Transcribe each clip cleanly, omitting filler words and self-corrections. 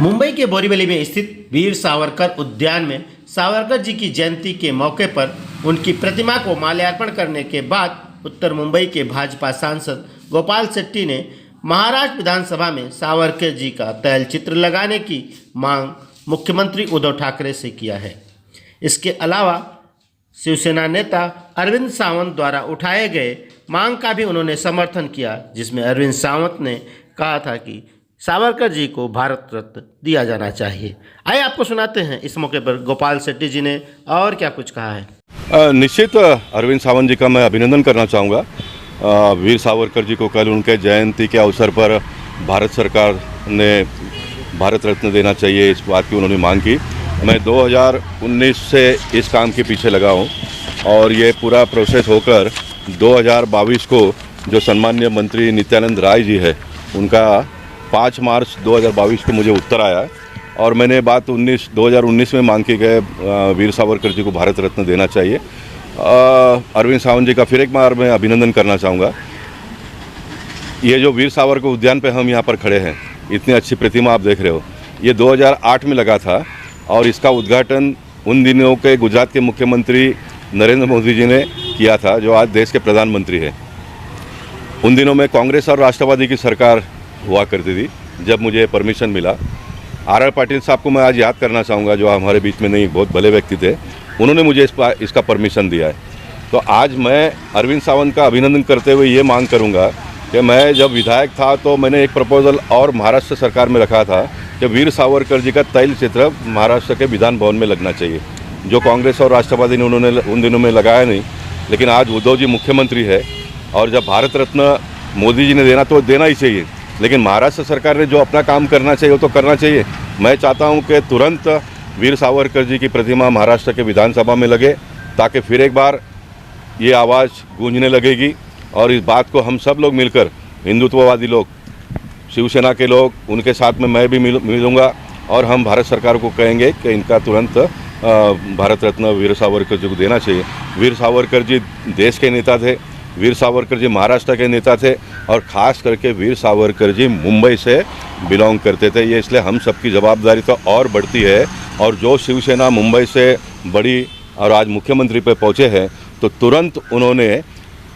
मुंबई के बोरीवली में स्थित वीर सावरकर उद्यान में सावरकर जी की जयंती के मौके पर उनकी प्रतिमा को माल्यार्पण करने के बाद उत्तर मुंबई के भाजपा सांसद गोपाल शेट्टी ने महाराष्ट्र विधानसभा में सावरकर जी का तैलचित्र लगाने की मांग मुख्यमंत्री उद्धव ठाकरे से किया है। इसके अलावा शिवसेना नेता अरविंद सावंत द्वारा उठाए गए मांग का भी उन्होंने समर्थन किया, जिसमें अरविंद सावंत ने कहा था कि सावरकर जी को भारत रत्न दिया जाना चाहिए। आइए आपको सुनाते हैं इस मौके पर गोपाल शेट्टी जी ने और क्या कुछ कहा है। निश्चित अरविंद सावंत जी का मैं अभिनंदन करना चाहूँगा। वीर सावरकर जी को कल उनके जयंती के अवसर पर भारत सरकार ने भारत रत्न देना चाहिए, इस बात की उन्होंने मांग की। मैं 2019 से इस काम के पीछे लगा हूँ और ये पूरा प्रोसेस होकर 2022 को जो सम्माननीय मंत्री नित्यानंद राय जी है उनका 5 मार्च 2022 को मुझे उत्तर आया और मैंने बात 2019 में मांग की गए वीर सावरकर जी को भारत रत्न देना चाहिए। अरविंद सावंत जी का फिर एक बार मैं अभिनंदन करना चाहूँगा। ये जो वीर सावरकर उद्यान पे हम यहाँ पर खड़े हैं, इतनी अच्छी प्रतिमा आप देख रहे हो, ये 2008 में लगा था और इसका उद्घाटन उन दिनों के गुजरात के मुख्यमंत्री नरेंद्र मोदी जी ने किया था, जो आज देश के प्रधानमंत्री हैं। उन दिनों में कांग्रेस और राष्ट्रवादी की सरकार हुआ करती थी। जब मुझे परमिशन मिला, आर पाटिल साहब को मैं आज याद करना चाहूँगा, जो हमारे बीच में नहीं, बहुत भले व्यक्ति थे, उन्होंने मुझे इसका परमिशन दिया है। तो आज मैं अरविंद सावंत का अभिनंदन करते हुए ये मांग करूँगा कि मैं जब विधायक था तो मैंने एक प्रपोजल और महाराष्ट्र सरकार में रखा था कि वीर सावरकर जी का तैल चित्र महाराष्ट्र के विधान भवन में लगना चाहिए, जो कांग्रेस और राष्ट्रवादी ने उन्होंने उन दिनों में लगाया नहीं। लेकिन आज उद्धव जी मुख्यमंत्री है और जब भारत रत्न मोदी जी ने देना तो देना ही चाहिए, लेकिन महाराष्ट्र सरकार ने जो अपना काम करना चाहिए वो तो करना चाहिए। मैं चाहता हूं कि तुरंत वीर सावरकर जी की प्रतिमा महाराष्ट्र के विधानसभा में लगे, ताकि फिर एक बार ये आवाज़ गूंजने लगेगी और इस बात को हम सब लोग मिलकर, हिंदुत्ववादी लोग, शिवसेना के लोग, उनके साथ में मैं भी मिलूँगा और हम भारत सरकार को कहेंगे कि इनका तुरंत भारत रत्न वीर सावरकर जी को देना चाहिए। वीर सावरकर जी देश के नेता थे, वीर सावरकर जी महाराष्ट्र के नेता थे और ख़ास करके वीर सावरकर जी मुंबई से बिलोंग करते थे। ये इसलिए हम सबकी जवाबदारी तो और बढ़ती है और जो शिवसेना मुंबई से बड़ी और आज मुख्यमंत्री पे पहुँचे हैं, तो तुरंत उन्होंने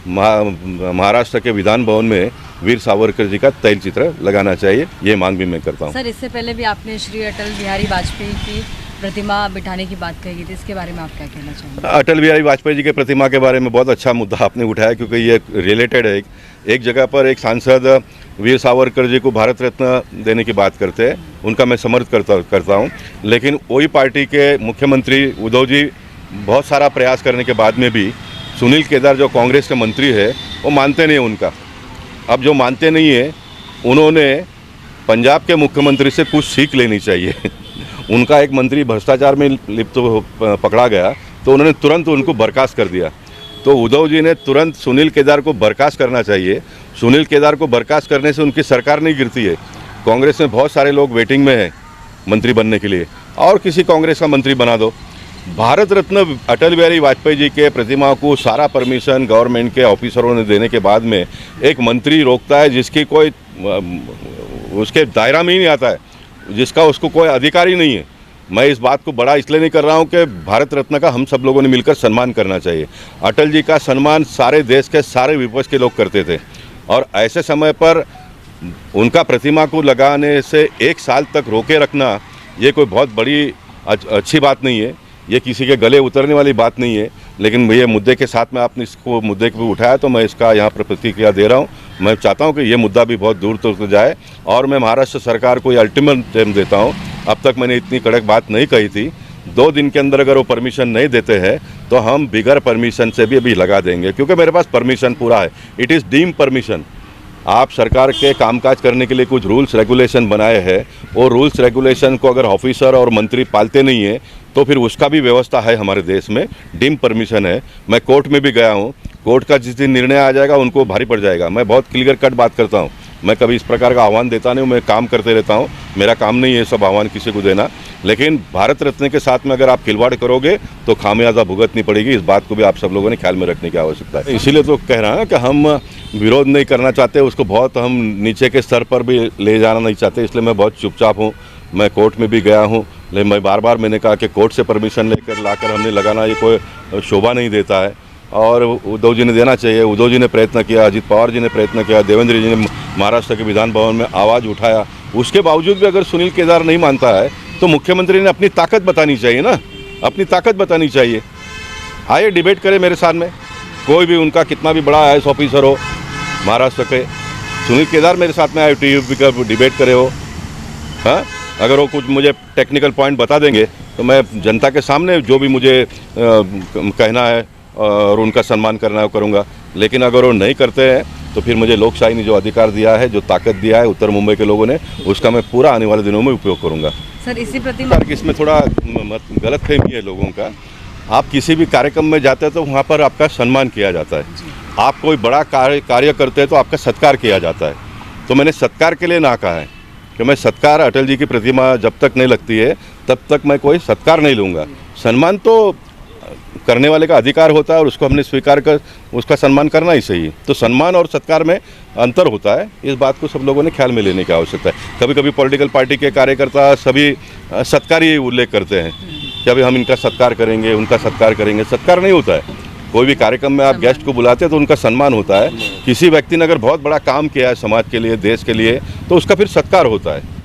महाराष्ट्र के विधान भवन में वीर सावरकर जी का तैल चित्र लगाना चाहिए। ये मांग भी मैं करता हूँ। सर, इससे पहले भी आपने श्री अटल बिहारी वाजपेयी की प्रतिमा बिठाने की बात कही थी, इसके बारे में आप क्या कहना चाहेंगे? अटल बिहारी वाजपेयी जी के प्रतिमा के बारे में बहुत अच्छा मुद्दा आपने उठाया, क्योंकि ये रिलेटेड है। एक जगह पर एक सांसद वीर सावरकर जी को भारत रत्न देने की बात करते हैं, उनका मैं समर्थन करता हूँ, लेकिन वही पार्टी के मुख्यमंत्री उद्धव जी बहुत सारा प्रयास करने के बाद में भी सुनील केदार जो कांग्रेस के मंत्री है वो मानते नहीं उनका। अब जो मानते नहीं है, उन्होंने पंजाब के मुख्यमंत्री से कुछ सीख लेनी चाहिए। उनका एक मंत्री भ्रष्टाचार में लिप्त पकड़ा गया तो उन्होंने तुरंत उनको बर्खास्त कर दिया। तो उद्धव जी ने तुरंत सुनील केदार को बर्खास्त करना चाहिए। सुनील केदार को बर्खास्त करने से उनकी सरकार नहीं गिरती है। कांग्रेस में बहुत सारे लोग वेटिंग में हैं मंत्री बनने के लिए, और किसी कांग्रेस का मंत्री बना दो। भारत रत्न अटल बिहारी वाजपेयी जी के प्रतिमा को सारा परमिशन गवर्नमेंट के ऑफिसरों ने देने के बाद में एक मंत्री रोकता है जिसकी कोई उसके दायरा में ही नहीं आता है, जिसका उसको कोई अधिकार ही नहीं है। मैं इस बात को बड़ा इसलिए नहीं कर रहा हूँ कि भारत रत्न का हम सब लोगों ने मिलकर सम्मान करना चाहिए। अटल जी का सम्मान सारे देश के सारे विपक्ष के लोग करते थे और ऐसे समय पर उनका प्रतिमा को लगाने से 1 साल तक रोके रखना ये कोई बहुत बड़ी अच्छी बात नहीं है, ये किसी के गले उतरने वाली बात नहीं है। लेकिन ये मुद्दे के साथ में आपने इसको मुद्दे को उठाया तो मैं इसका यहाँ पर प्रतिक्रिया दे रहा हूँ। मैं चाहता हूँ कि ये मुद्दा भी बहुत दूर तक जाए और मैं महाराष्ट्र सरकार को ये अल्टीमेटम देता हूँ। अब तक मैंने इतनी कड़क बात नहीं कही थी। 2 दिन के अंदर अगर वो परमिशन नहीं देते हैं तो हम बिगर परमिशन से भी अभी लगा देंगे, क्योंकि मेरे पास परमिशन पूरा है। It is deem permission. आप सरकार के कामकाज करने के लिए कुछ रूल्स रेगुलेशन बनाए हैं, वो रूल्स रेगुलेशन को अगर ऑफिसर और मंत्री पालते नहीं हैं तो फिर उसका भी व्यवस्था है हमारे देश में। डीम परमिशन है। मैं कोर्ट में भी गया हूँ, कोर्ट का जिस दिन निर्णय आ जाएगा उनको भारी पड़ जाएगा। मैं बहुत क्लियर कट बात करता हूँ, मैं कभी इस प्रकार का आह्वान देता नहीं हूँ, मैं काम करते रहता हूँ। मेरा काम नहीं है सब आह्वान किसी को देना, लेकिन भारत रत्न के साथ में अगर आप खिलवाड़ करोगे तो खामियाजा भुगतनी पड़ेगी। इस बात को भी आप सब लोगों ने ख्याल में रखने की आवश्यकता है। इसीलिए तो कह रहा हूँ कि हम विरोध नहीं करना चाहते, उसको बहुत हम नीचे के स्तर पर भी ले जाना नहीं चाहते, इसलिए मैं बहुत चुपचाप हूँ। मैं कोर्ट में भी गया हूँ, लेकिन मैं बार बार मैंने कहा कि कोर्ट से परमिशन लेकर लाकर हमने लगाना ये कोई शोभा नहीं देता है। और उद्धव जी ने देना चाहिए। उद्धव जी ने प्रयत्न किया, अजित पवार जी ने प्रयत्न किया, देवेंद्र जी ने महाराष्ट्र के विधान भवन में आवाज़ उठाया। उसके बावजूद भी अगर सुनील केदार नहीं मानता है तो मुख्यमंत्री ने अपनी ताकत बतानी चाहिए ना, अपनी ताकत बतानी चाहिए। आइए डिबेट करें मेरे साथ में, कोई भी उनका कितना भी बड़ा IAS ऑफिसर हो महाराष्ट्र के, सुनील केदार मेरे साथ में आए TUP का डिबेट करे हो। हाँ, अगर वो कुछ मुझे टेक्निकल पॉइंट बता देंगे तो मैं जनता के सामने जो भी मुझे कहना है और उनका सम्मान करना है वो करूँगा। लेकिन अगर वो नहीं करते हैं तो फिर मुझे लोकशाही ने जो अधिकार दिया है, जो ताकत दिया है उत्तर मुंबई के लोगों ने, उसका मैं पूरा आने वाले दिनों में उपयोग करूँगा। सर इसी प्रतिमा इसमें थोड़ा गलत फहमी है लोगों का। आप किसी भी कार्यक्रम में जाते हैं तो वहाँ पर आपका सम्मान किया जाता है। आप कोई बड़ा कार्य करते हैं तो आपका सत्कार किया जाता है। तो मैंने सत्कार के लिए ना कहा है कि मैं सत्कार, अटल जी की प्रतिमा जब तक नहीं लगती है तब तक मैं कोई सत्कार नहीं लूँगा। सम्मान तो करने वाले का अधिकार होता है और उसको हमने स्वीकार कर उसका सम्मान करना ही सही है। तो सम्मान और सत्कार में अंतर होता है, इस बात को सब लोगों ने ख्याल में लेने की आवश्यकता है। कभी कभी पॉलिटिकल पार्टी के कार्यकर्ता सभी सत्कार ही उल्लेख करते हैं कि अभी हम इनका सत्कार करेंगे, उनका सत्कार करेंगे। सत्कार नहीं होता है। कोई भी कार्यक्रम में आप गेस्ट को बुलाते हैं तो उनका सम्मान होता है। किसी व्यक्ति ने अगर बहुत बड़ा काम किया है समाज के लिए, देश के लिए, तो उसका फिर सत्कार होता है।